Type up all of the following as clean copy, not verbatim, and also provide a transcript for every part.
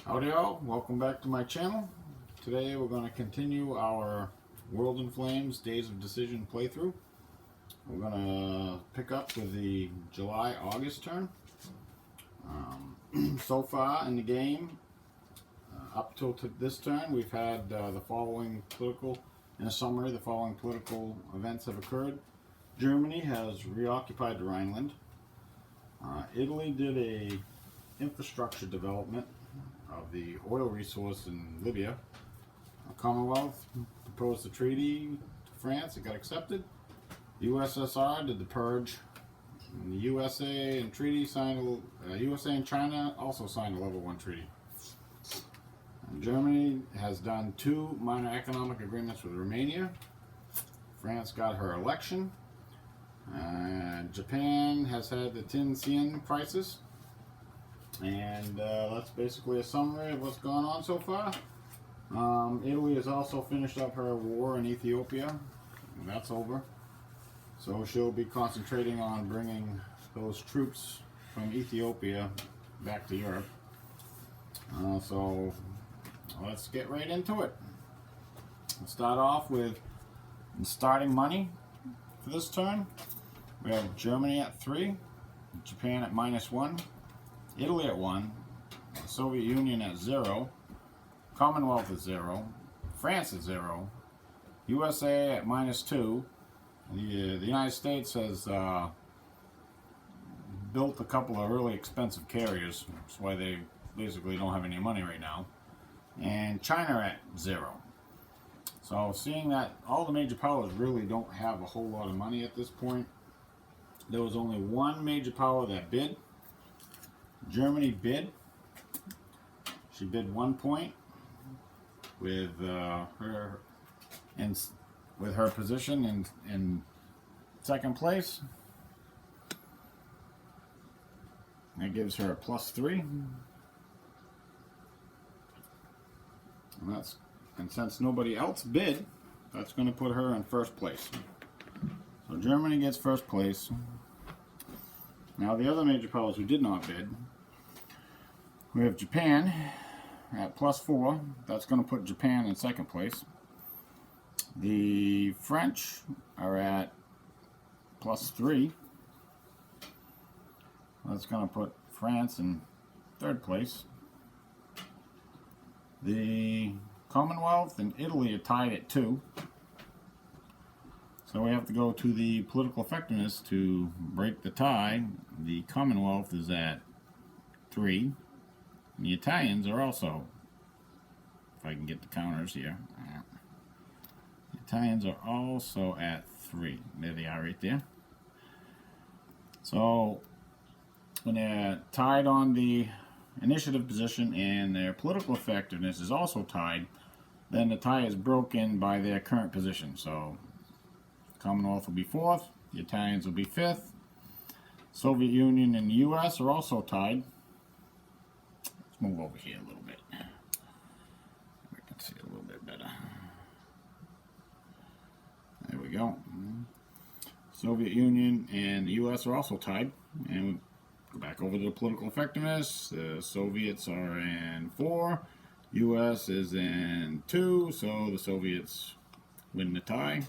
Howdy all, welcome back to my channel. Today we're going to continue our World in Flames Days of Decision playthrough. We're going to pick up with the July-August turn. So far in the game, up till this turn, we've had the following political, in a summary, the following political events have occurred. Germany has reoccupied the Rhineland. Italy did a infrastructure development of the oil resource in Libya. Commonwealth proposed a treaty to France. It got accepted. The USSR did the purge. And the USA and treaty signed. USA and China also signed a level 1 treaty. And Germany has done 2 minor economic agreements with Romania. France got her election. Japan has had the Tin-Sien crisis. And that's basically a summary of what's gone on so far. Italy has also finished up her war in Ethiopia, and that's over. So she'll be concentrating on bringing those troops from Ethiopia back to Europe. So let's get right into it. Let's start off with starting money for this turn. We have Germany at 3, Japan at -1. Italy at 1, the Soviet Union at 0, Commonwealth at 0, France at 0, USA at -2. The United States has built a couple of really expensive carriers. That's why they basically don't have any money right now. And China at 0. So seeing that all the major powers really don't have a whole lot of money at this point, there was only one major power that bid. Germany bid. She bid 1 point with her position in second place. That gives her a +3. And since nobody else bid, that's going to put her in first place. So Germany gets first place. Now the other major powers who did not bid, we have Japan at +4. That's going to put Japan in second place. The French are at +3. That's going to put France in third place. The Commonwealth and Italy are tied at 2. So we have to go to the political effectiveness to break the tie. The Commonwealth is at 3. And the Italians are also, if I can get the counters here, the Italians are also at 3. There they are right there. So when they're tied on the initiative position and their political effectiveness is also tied, then the tie is broken by their current position. So Commonwealth will be 4th, the Italians will be 5th, Soviet Union and the US are also tied. Let's move over here a little bit. We can see a little bit better. There we go. Soviet Union and the US are also tied. And we go back over to the political effectiveness. The Soviets are in 4, US is in 2, so the Soviets win the tie.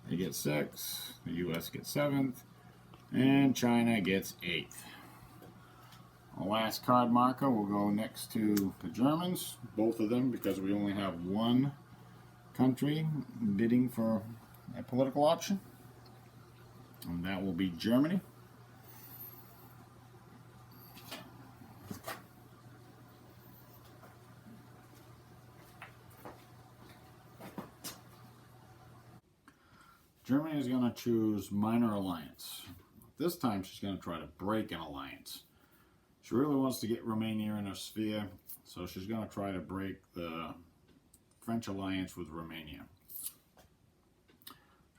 They get 6, the US gets 7th, and China gets 8th. The last card marker will go next to the Germans, both of them, because we only have one country bidding for a political option, and that will be Germany. Germany is going to choose minor alliance. This time she's going to try to break an alliance. She really wants to get Romania in her sphere, so she's going to try to break the French alliance with Romania.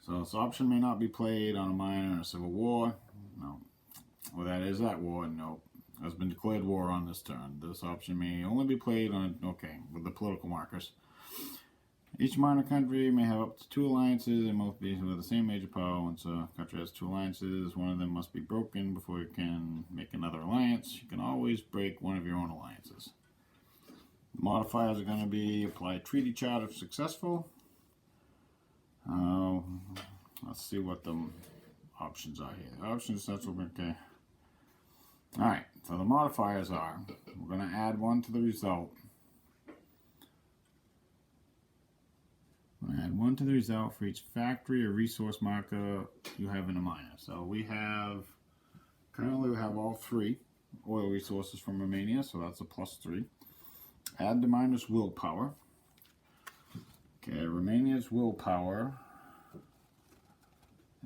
So this option may not be played on a minor in a civil war. No. Well, that is that war. No. Has been declared war on this turn. This option may only be played on, okay, with the political markers. Each minor country may have up to 2 alliances and must be with the same major power. Once a country has 2 alliances, one of them must be broken before you can make another alliance. You can always break one of your own alliances. Modifiers are going to be apply treaty chart if successful. Let's see what the options are here. The options, that's what okay. Alright, so the modifiers are, we're going to add 1 to the result. We're going to add 1 to the result for each factory or resource marker you have in a miner. So we have, currently we have all 3 oil resources from Romania, so that's a +3. Add the miner's willpower. Okay, Romania's willpower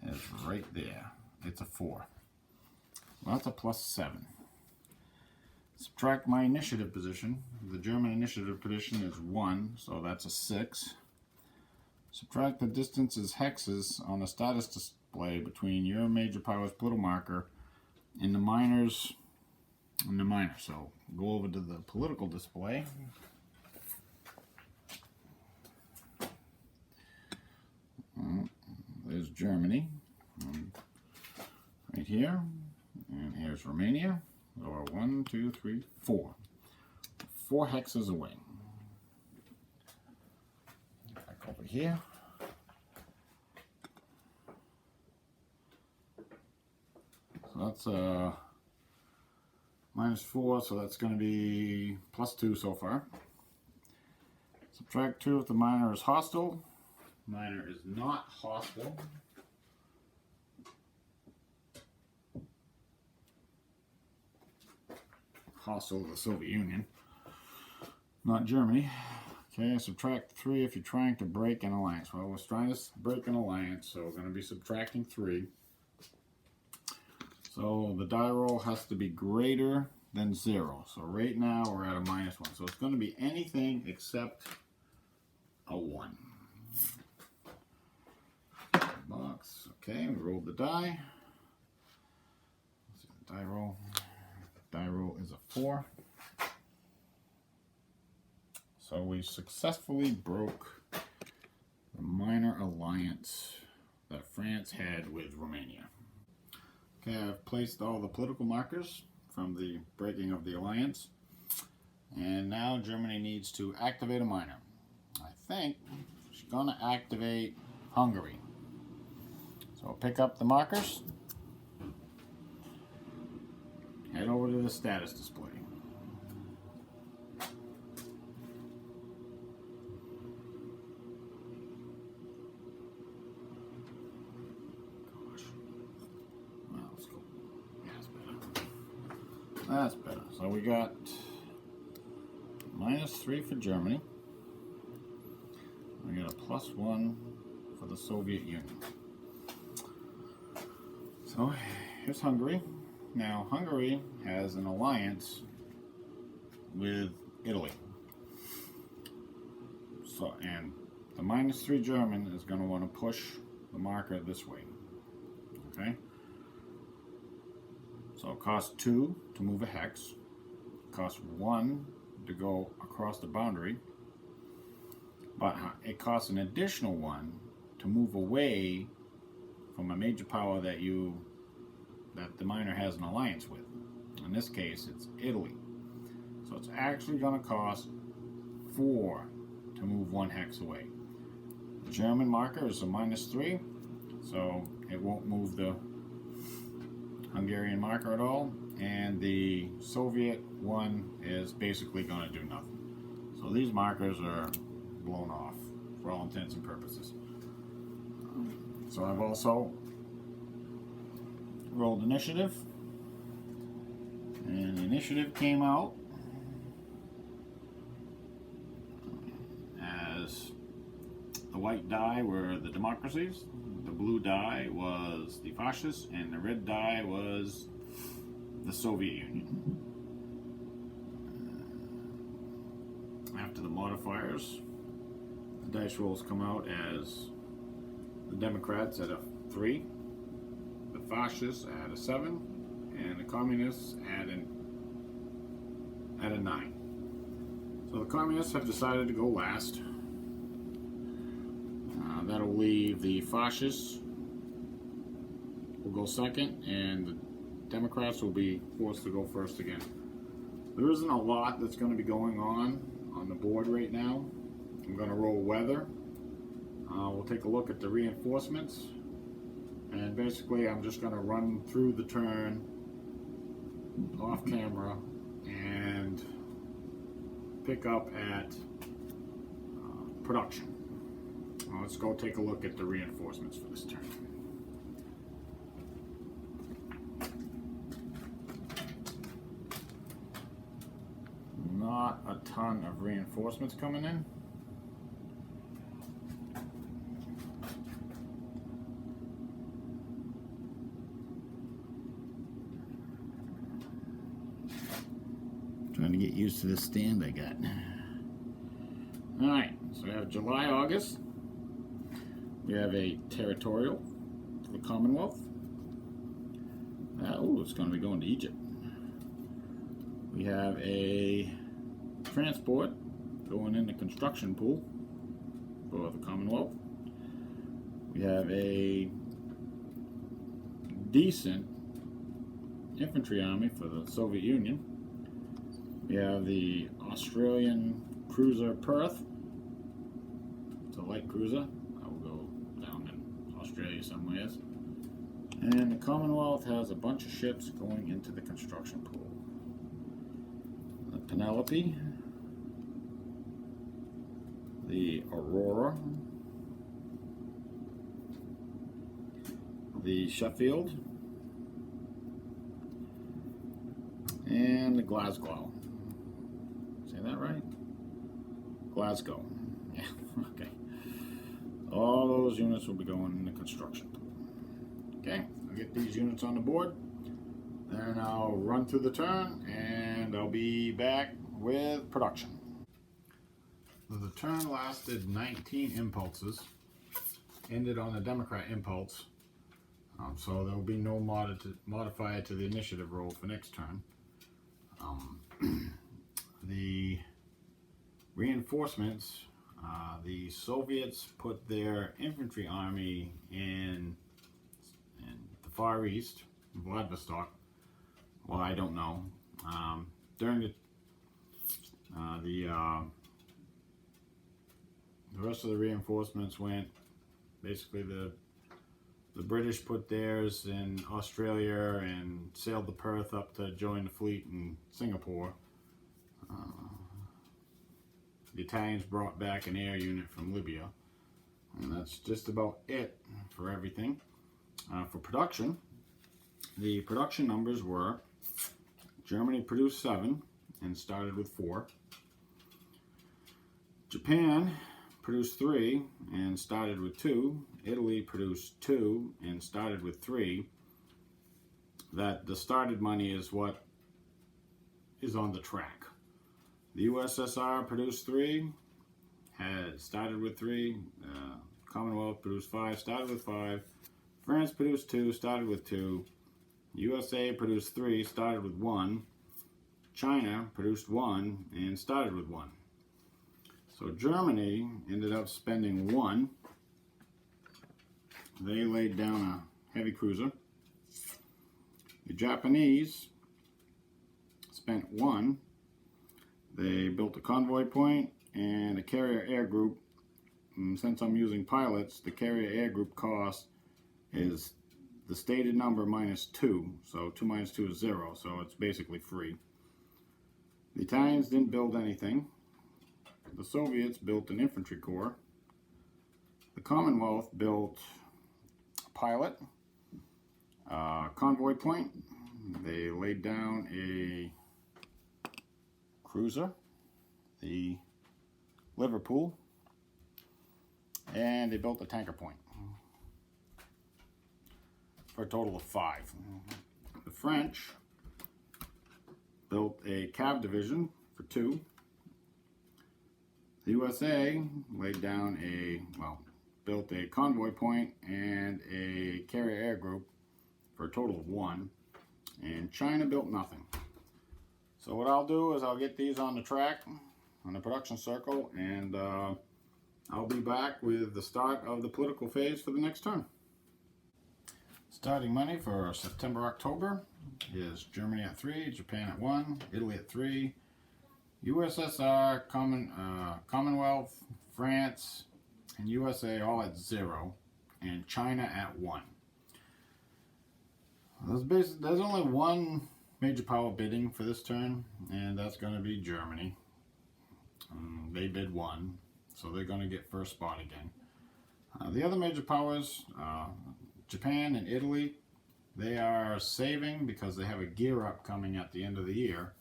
is right there. It's a 4. Well, that's a +7. Subtract my initiative position. The German initiative position is 1, so that's a 6. Subtract the distances hexes on the status display between your major power's political marker and the miners and the miner. So go over to the political display. There's Germany right here, and here's Romania. Or 1, 2, 3, 4. 4 hexes away. Back over here. So that's -4, so that's going to be +2 so far. Subtract 2 if the miner is hostile. Miner is not hostile. Hostile to the Soviet Union, not Germany. Okay, subtract 3 if you're trying to break an alliance. Well, we're trying to break an alliance, so we're going to be subtracting 3. So the die roll has to be greater than 0. So right now we're at a -1. So it's going to be anything except a 1. Box. Okay, we rolled the die. Let's see the die roll. Die roll is a 4. So we successfully broke the minor alliance that France had with Romania. Okay, I've placed all the political markers from the breaking of the alliance. And now Germany needs to activate a miner. I think she's going to activate Hungary. So pick up the markers. Head over to the status display. Gosh. Well, let's go. Yeah, that's better. That's better. So we got -3 for Germany. We got a +1 for the Soviet Union. So here's Hungary. Now, Hungary has an alliance with Italy. So, and the -3 German is going to want to push the marker this way. Okay? So it costs 2 to move a hex. It costs 1 to go across the boundary. But it costs an additional 1 to move away from a major power that the miner has an alliance with. In this case, it's Italy. So it's actually going to cost 4 to move 1 hex away. The German marker is a -3, so it won't move the Hungarian marker at all, and the Soviet one is basically going to do nothing. So these markers are blown off for all intents and purposes. So I've also rolled initiative, and the initiative came out as the white die were the democracies, the blue die was the fascists, and the red die was the Soviet Union. After the modifiers, the dice rolls come out as the Democrats at a 3, the fascists at a 7, and the communists at a 9. So the communists have decided to go last. That'll leave the fascists will go second, and the Democrats will be forced to go first again. There isn't a lot that's going to be going on on the board right now. I'm going to roll weather. We'll take a look at the reinforcements, and basically I'm just going to run through the turn off camera and pick up at production. Let's go take a look at the reinforcements for this turn. Not a ton of reinforcements coming in. Trying to get used to this stand I got. Alright, so we have July, August. We have a territorial for the Commonwealth. Oh, it's going to be going to Egypt. We have a transport going in the construction pool for the Commonwealth. We have a decent infantry army for the Soviet Union. We have the Australian cruiser Perth. It's a light cruiser. That will go down in Australia somewhere. And the Commonwealth has a bunch of ships going into the construction pool. The Penelope, the Aurora, the Sheffield, and the Glasgow. Say that right? Glasgow. Yeah, okay. All those units will be going in the construction pool. Okay, I'll get these units on the board, then I'll run through the turn, and I'll be back with production. The turn lasted 19 impulses, ended on a Democrat impulse, so there will be no modifier to the initiative roll for next turn. The reinforcements, the Soviets put their infantry army in the Far East, Vladivostok. Well, I don't know. During the rest of the reinforcements went, basically the British put theirs in Australia and sailed the Perth up to join the fleet in Singapore. The Italians brought back an air unit from Libya, and that's just about it for everything. For production, the production numbers were: Germany produced 7 and started with 4. Japan produced 3 and started with 2. Italy produced 2 and started with 3. That the started money is what is on the track. The USSR produced 3, had started with 3. Commonwealth produced 5, started with 5. France produced 2, started with 2. USA produced 3, started with 1. China produced 1 and started with 1. So Germany ended up spending 1. They laid down a heavy cruiser. The Japanese spent 1. They built a convoy point and a carrier air group. And since I'm using pilots, the carrier air group cost is the stated number minus 2. So 2 minus 2 is 0, so it's basically free. The Italians didn't build anything. The Soviets built an infantry corps. The Commonwealth built a pilot, convoy point. They laid down a cruiser, the Liverpool, and they built a tanker point for a total of 5. The French built a cav division for 2. The USA laid down built a convoy point and a carrier air group for a total of 1. And China built nothing. So what I'll do is I'll get these on the track, on the production circle, and I'll be back with the start of the political phase for the next turn. Starting money for September-October is Germany at 3, Japan at 1, Italy at 3, USSR, Commonwealth, France, and USA all at 0, and China at 1. There's only one major power bidding for this turn, and that's going to be Germany. They bid 1, so they're going to get first spot again. The other major powers, Japan and Italy, they are saving because they have a gear up coming at the end of the year,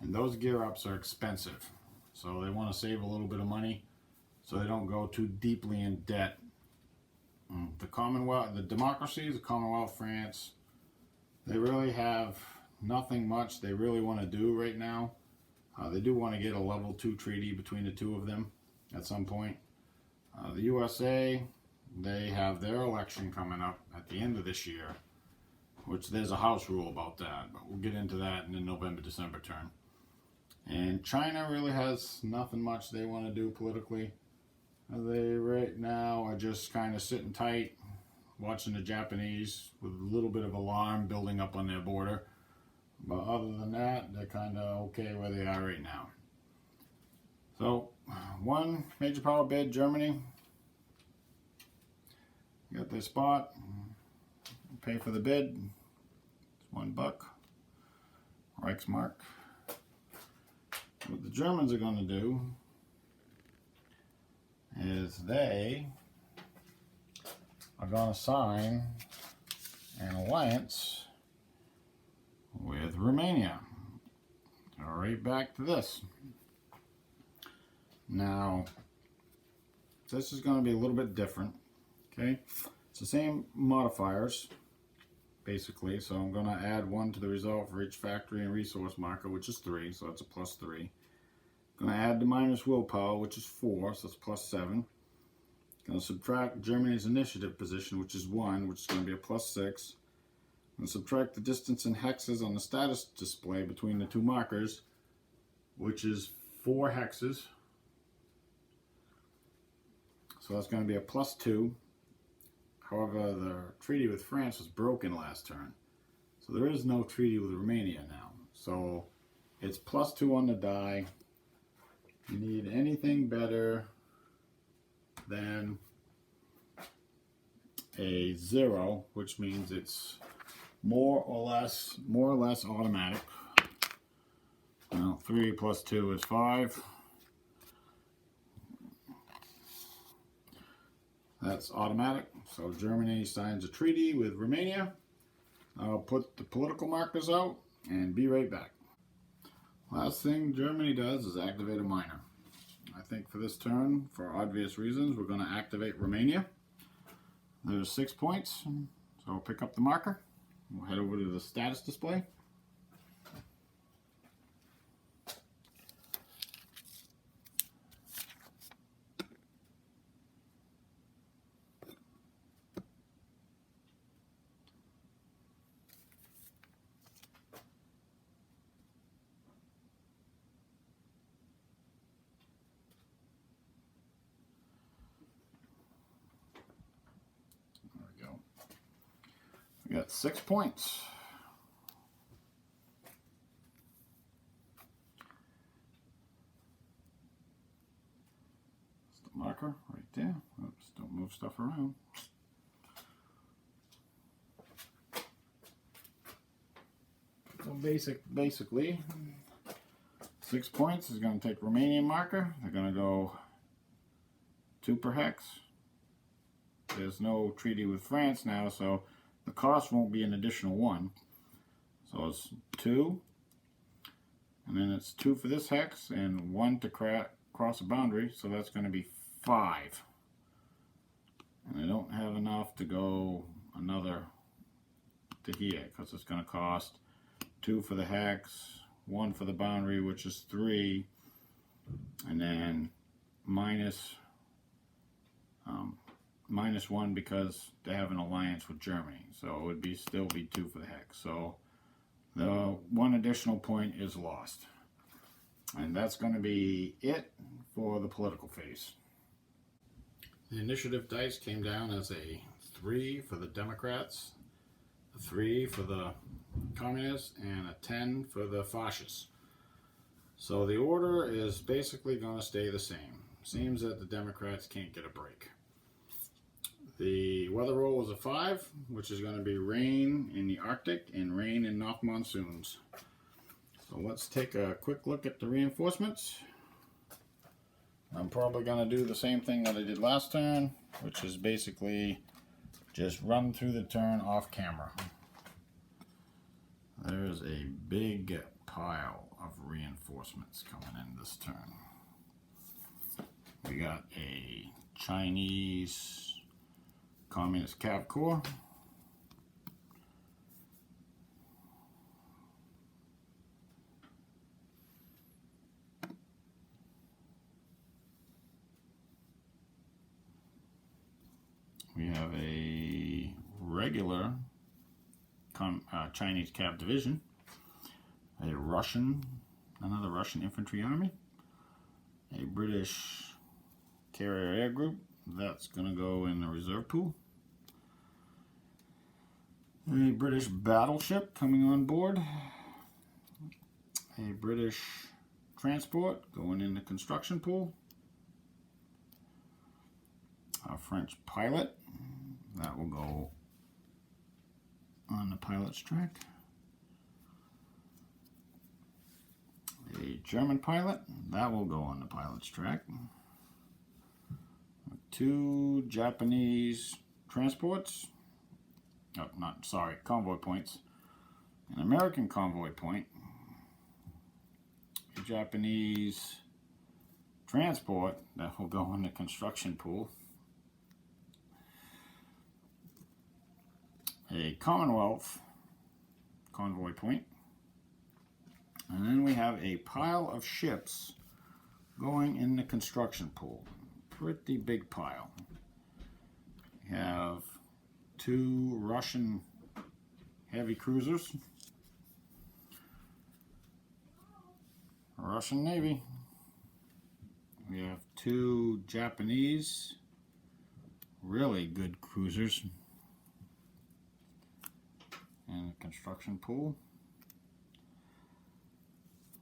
and those gear ups are expensive. So they want to save a little bit of money so they don't go too deeply in debt. The Commonwealth, the democracies, the Commonwealth, France, they really have nothing much they really want to do right now. They do want to get a level 2 treaty between the two of them at some point. The USA, they have their election coming up at the end of this year, which there's a house rule about that, but we'll get into that in the November-December turn. And China really has nothing much they want to do politically. They right now are just kind of sitting tight, watching the Japanese with a little bit of alarm building up on their border. But other than that, they're kind of okay where they are right now. So, one major power bid, Germany. Got their spot. Pay for the bid. It's $1. Reichsmark. What the Germans are going to do is they are going to sign an alliance with Romania. So right back to this. Now, this is going to be a little bit different. Okay, it's the same modifiers, basically. So I'm going to add 1 to the result for each factory and resource marker, which is 3. So that's a +3. Going to add the minus willpower, which is 4. So that's +7. Going to subtract Germany's initiative position, which is 1, which is going to be a +6. And subtract the distance in hexes on the status display between the two markers, which is 4 hexes. So that's going to be a +2. However, the treaty with France was broken last turn. So there is no treaty with Romania now. So it's +2 on the die. You need anything better than a 0, which means it's more or less automatic. Now 3 + 2 is 5. That's automatic. So Germany signs a treaty with Romania. I'll put the political markers out and be right back. Last thing Germany does is activate a miner. I think for this turn, for obvious reasons, we're going to activate Romania. There's 6 points, so I'll pick up the marker. We'll head over to the status display. We got 6 points. That's the marker right there. Oops, don't move stuff around. So basically, 6 points is going to take Romanian marker. They're going to go 2 per hex. There's no treaty with France now, so the cost won't be an additional 1. So it's 2, and then it's 2 for this hex, and 1 to cross a boundary, so that's going to be 5. And I don't have enough to go another to here, because it's going to cost 2 for the hex, 1 for the boundary, which is 3, and then minus 1 because they have an alliance with Germany, so it would still be 2 for the hex. So the 1 additional point is lost, and that's going to be it for the political phase. The initiative dice came down as a 3 for the Democrats, a 3 for the Communists, and a 10 for the Fascists. So the order is basically going to stay the same. Seems that the Democrats can't get a break. The weather roll is a 5, which is going to be rain in the Arctic and rain in North monsoons. So let's take a quick look at the reinforcements. I'm probably going to do the same thing that I did last turn, which is basically just run through the turn off camera. There's a big pile of reinforcements coming in this turn. We got a Chinese Communist Cav Corps. We have a regular Chinese Cav Division, another Russian Infantry Army, a British Carrier Air Group, that's going to go in the reserve pool, a British battleship coming on board, a British transport going in the construction pool, a French pilot, that will go on the pilot's track. A German pilot, that will go on the pilot's track. 2 Japanese transports, convoy points. An American convoy point. A Japanese transport, that will go in the construction pool. A Commonwealth convoy point, and then we have a pile of ships going in the construction pool. Pretty big pile. We have 2 Russian heavy cruisers, Russian Navy. We have 2 Japanese really good cruisers in the construction pool.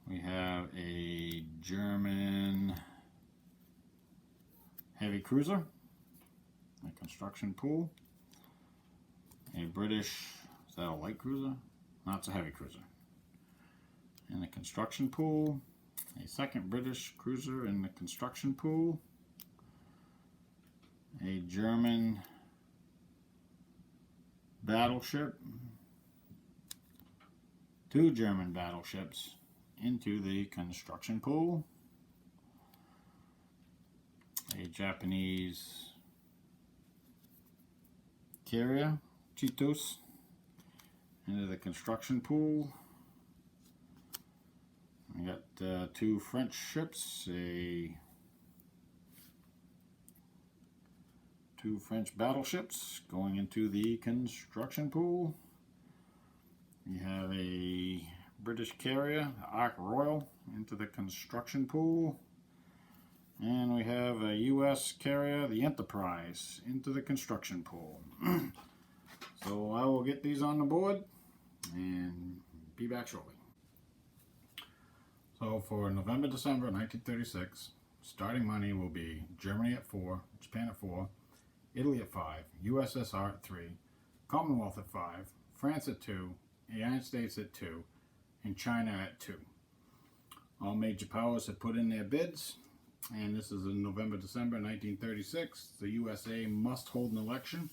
We have a German heavy cruiser in the construction pool. A British, is that a light cruiser? No, it's a heavy cruiser. In the construction pool. A second British cruiser in the construction pool. A German battleship. 2 German battleships into the construction pool. A Japanese carrier, Chitos, into the construction pool. We got 2 French ships, 2 French battleships going into the construction pool. We have a British carrier, Ark Royal, into the construction pool. And we have a U.S. carrier, the Enterprise, into the construction pool. So I will get these on the board and be back shortly. So for November, December 1936, starting money will be Germany at 4, Japan at 4, Italy at 5, USSR at 3, Commonwealth at 5, France at 2, United States at 2, and China at 2. All major powers have put in their bids, and this is in November, December 1936. The USA must hold an election.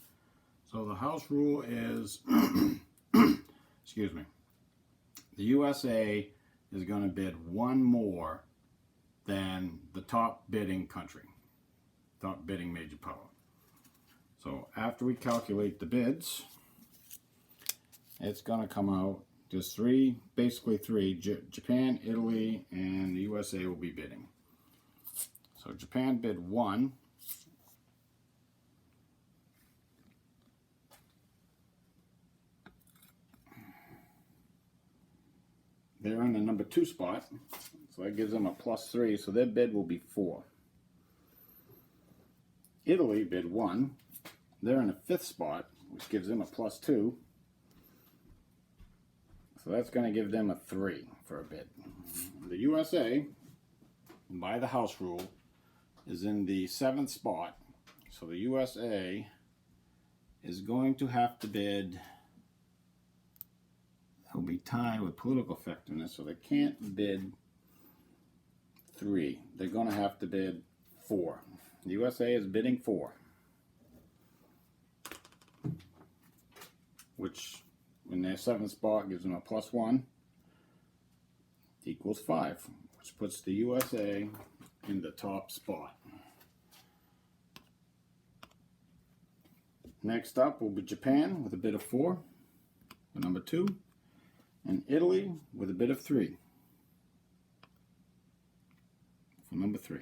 So the House rule is, excuse me, the USA is going to bid 1 more than the top bidding country, top bidding major power. So after we calculate the bids, it's going to come out just 3, basically 3, Japan, Italy, and the USA will be bidding. So Japan bid 1. They're in the number 2 spot, so that gives them a +3, so their bid will be 4. Italy bid 1. They're in the 5th spot, which gives them a +2. So So that's going to give them a 3 for a bid. The USA, by the house rule, is in the 7th spot. So the USA is going to have to bid. They'll be tied with political effectiveness, so they can't bid 3. They're going to have to bid 4. The USA is bidding 4, which in their 7th spot gives them a +1 equals 5, which puts the USA in the top spot. Next up will be Japan with a bid of 4 for number 2, and Italy with a bid of 3 for number 3.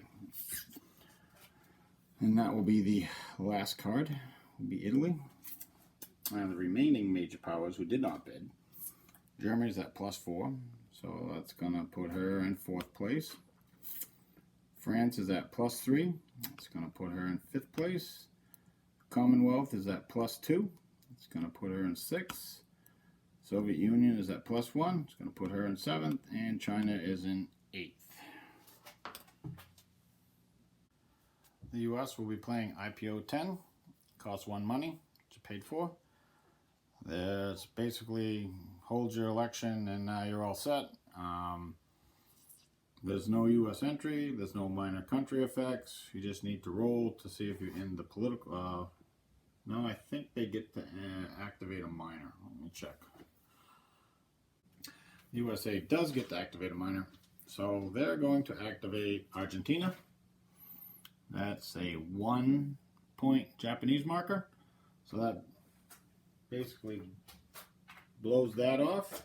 And that will be the last card, will be Italy. And the remaining major powers who did not bid, Germany's at +4, so that's going to put her in 4th place. France is at +3, it's going to put her in 5th place. Commonwealth is at +2, it's going to put her in 6th. Soviet Union is at +1, it's going to put her in 7th, and China is in 8th. The US will be playing IPO 10, costs 1 money, which you paid for. There's basically hold your election and now you're all set. There's no US entry, there's no minor country effects. You just need to roll to see if you're in the political. No, I think they get to activate a minor. Let me check. The USA does get to activate a minor, so they're going to activate Argentina. That's a 1-point Japanese marker, so that basically blows that off.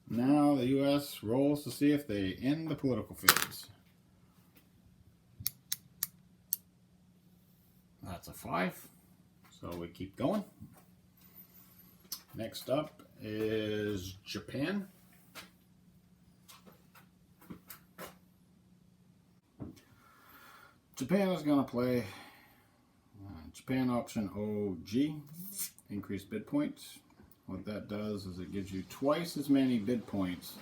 Now the US rolls to see if they end the political phase. That's a 5, so we keep going. Next up is Japan. Japan is going to play Japan option OG, increased bid points. What that does is it gives you twice as many bid points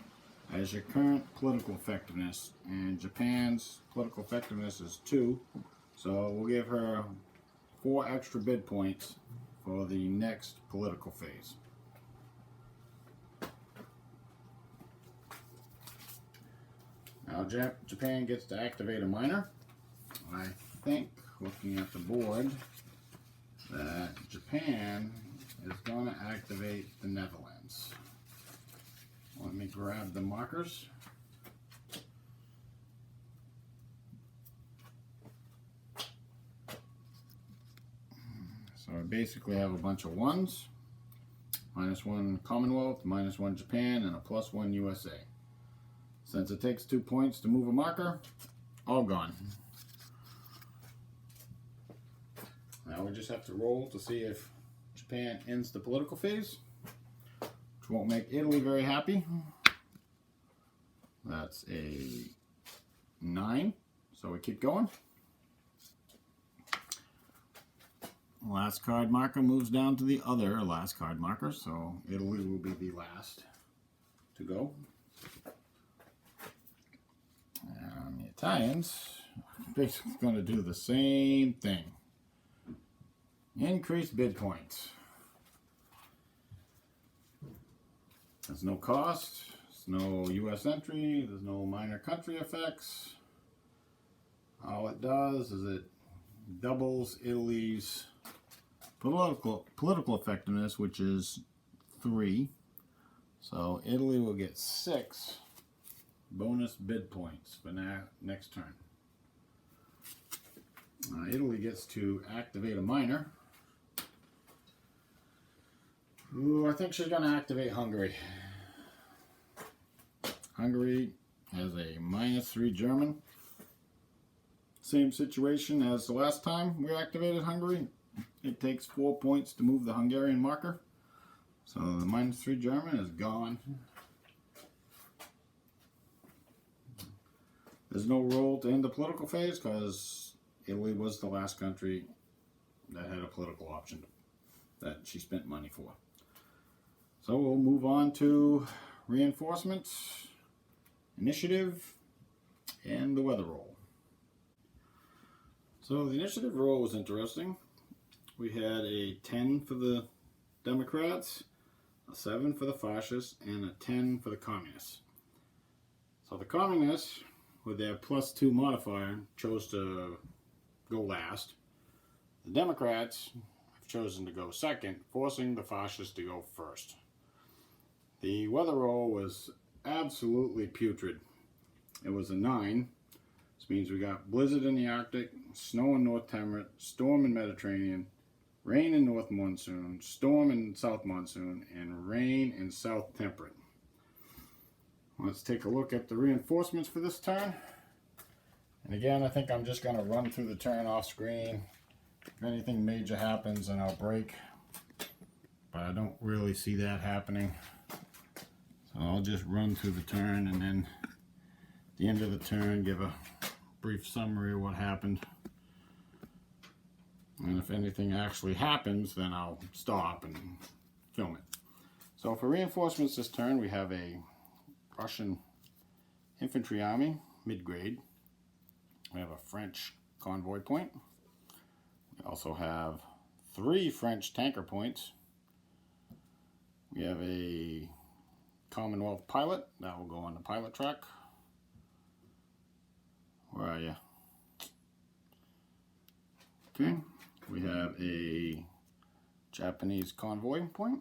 as your current political effectiveness, and Japan's political effectiveness is 2, so we'll give her 4 extra bid points for the next political phase. Now Japan gets to activate a minor. I think, looking at the board, that Japan is going to activate the Netherlands. Let me grab the markers. So I basically have a bunch of 1s. -1 Commonwealth, -1 Japan, and a +1 USA. Since it takes 2 points to move a marker, all gone. Now we just have to roll to see if Japan ends the political phase, which won't make Italy very happy. That's a 9, so we keep going. Last card marker moves down to the other last card marker, so Italy will be the last to go. And the Italians are basically going to do the same thing. Increased bid points. There's no cost, there's no US entry, there's no minor country effects. All it does is it doubles Italy's political effectiveness, which is 3. So Italy will get 6 bonus bid points for next turn. Italy gets to activate a minor. Ooh, I think she's going to activate Hungary. Hungary has a -3 German. Same situation as the last time we activated Hungary. It takes 4 points to move the Hungarian marker. So the -3 German is gone. There's no roll to end the political phase because Italy was the last country that had a political option that she spent money for. So we'll move on to reinforcements, initiative, and the weather roll. So the initiative roll was interesting. We had a 10 for the Democrats, a 7 for the fascists, and a 10 for the communists. So the communists, with their +2 modifier, chose to go last. The Democrats have chosen to go second, forcing the fascists to go first. The weather roll was absolutely putrid. It was a 9. This means we got blizzard in the Arctic, snow in North Temperate, storm in Mediterranean, rain in North Monsoon, storm in South Monsoon, and rain in South Temperate. Let's take a look at the reinforcements for this turn. And again, I think I'm just going to run through the turn off screen. If anything major happens, then I'll break. But I don't really see that happening. So I'll just run through the turn and then at the end of the turn give a brief summary of what happened. And if anything actually happens, then I'll stop and film it. So for reinforcements this turn, we have a Russian infantry army, mid-grade. We have a French convoy point. We also have 3 French tanker points. We have a Commonwealth pilot that will go on the pilot track. Where are you? Okay, we have a Japanese convoy point.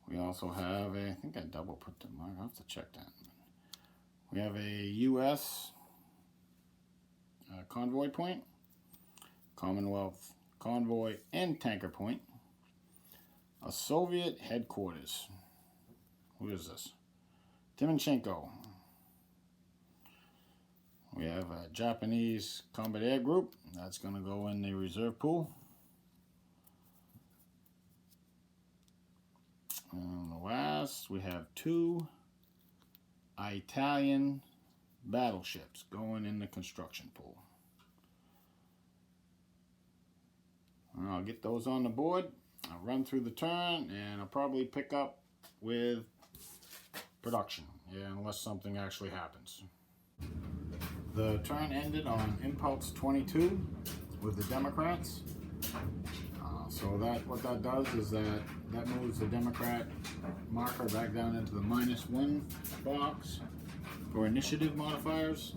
We also have a, I think I double put the mark, I'll have to check that. We have a U.S. Convoy point, Commonwealth convoy and tanker point, a Soviet headquarters. Who is this? Timoshenko. We have a Japanese combat air group that's going to go in the reserve pool. And last, we have 2 Italian battleships going in the construction pool. And I'll get those on the board. I'll run through the turn and I'll probably pick up with production, unless something actually happens. The turn ended on impulse 22 with the Democrats. So what that does is that moves the Democrat marker back down into the -1 box for initiative modifiers,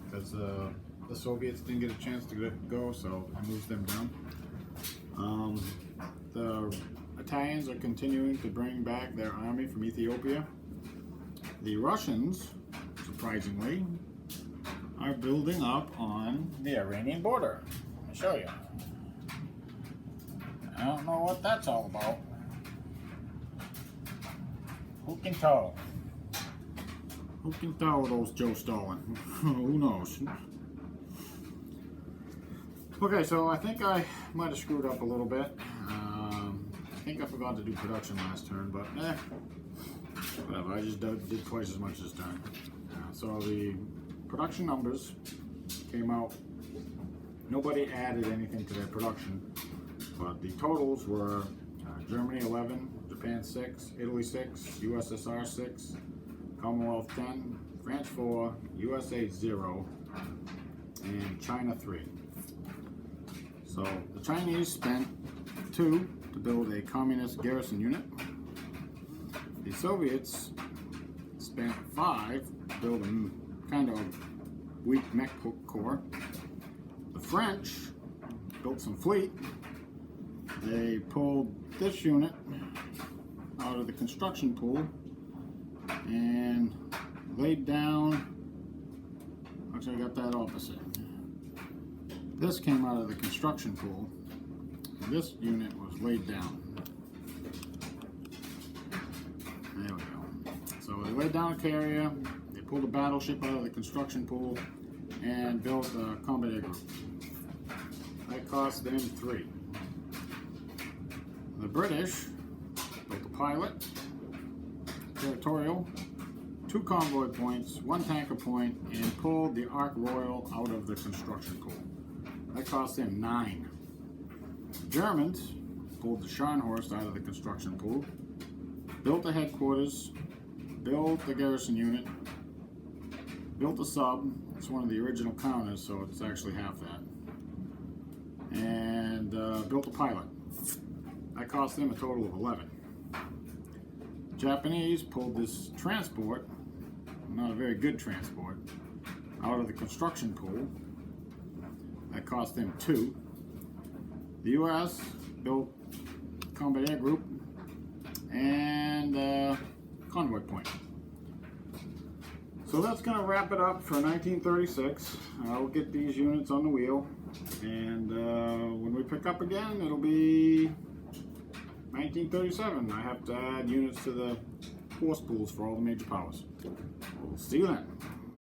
because the Soviets didn't get a chance to go, so it moves them down. The Italians are continuing to bring back their army from Ethiopia. The Russians, surprisingly, are building up on the Iranian border. I'll show you. I don't know what that's all about. Who can tell? Who can tell those Joe Stalin? Who knows? Okay, so I think I might have screwed up a little bit. I think I forgot to do production last turn, but whatever. I just did twice as much this turn. So the production numbers came out. Nobody added anything to their production, but the totals were Germany 11, Japan 6, Italy 6, USSR 6, Commonwealth 10, France 4, USA 0, and China 3. So the Chinese spent 2 to build a communist garrison unit. The Soviets spent 5 to build a kind of weak mech corps. The French built some fleet. They pulled this unit out of the construction pool and laid down, actually I got that opposite. This came out of the construction pool. This unit was laid down. There we go. So they laid down a carrier, they pulled a battleship out of the construction pool, and built a combat air group. That cost them 3. The British built a pilot, territorial, 2 convoy points, 1 tanker point, and pulled the Ark Royal out of the construction pool. That cost him 9. Germans pulled the Scharnhorst out of the construction pool, built the headquarters, built the garrison unit, built a sub. It's one of the original counters, so it's actually half that, and built a pilot. That cost them a total of 11. Japanese pulled this transport, not a very good transport, out of the construction pool. That cost them 2. The U.S. built combat air group and convoy point. So that's going to wrap it up for 1936. I'll get these units on the wheel, and when we pick up again, it'll be 1937. I have to add units to the force pools for all the major powers. We'll see you then.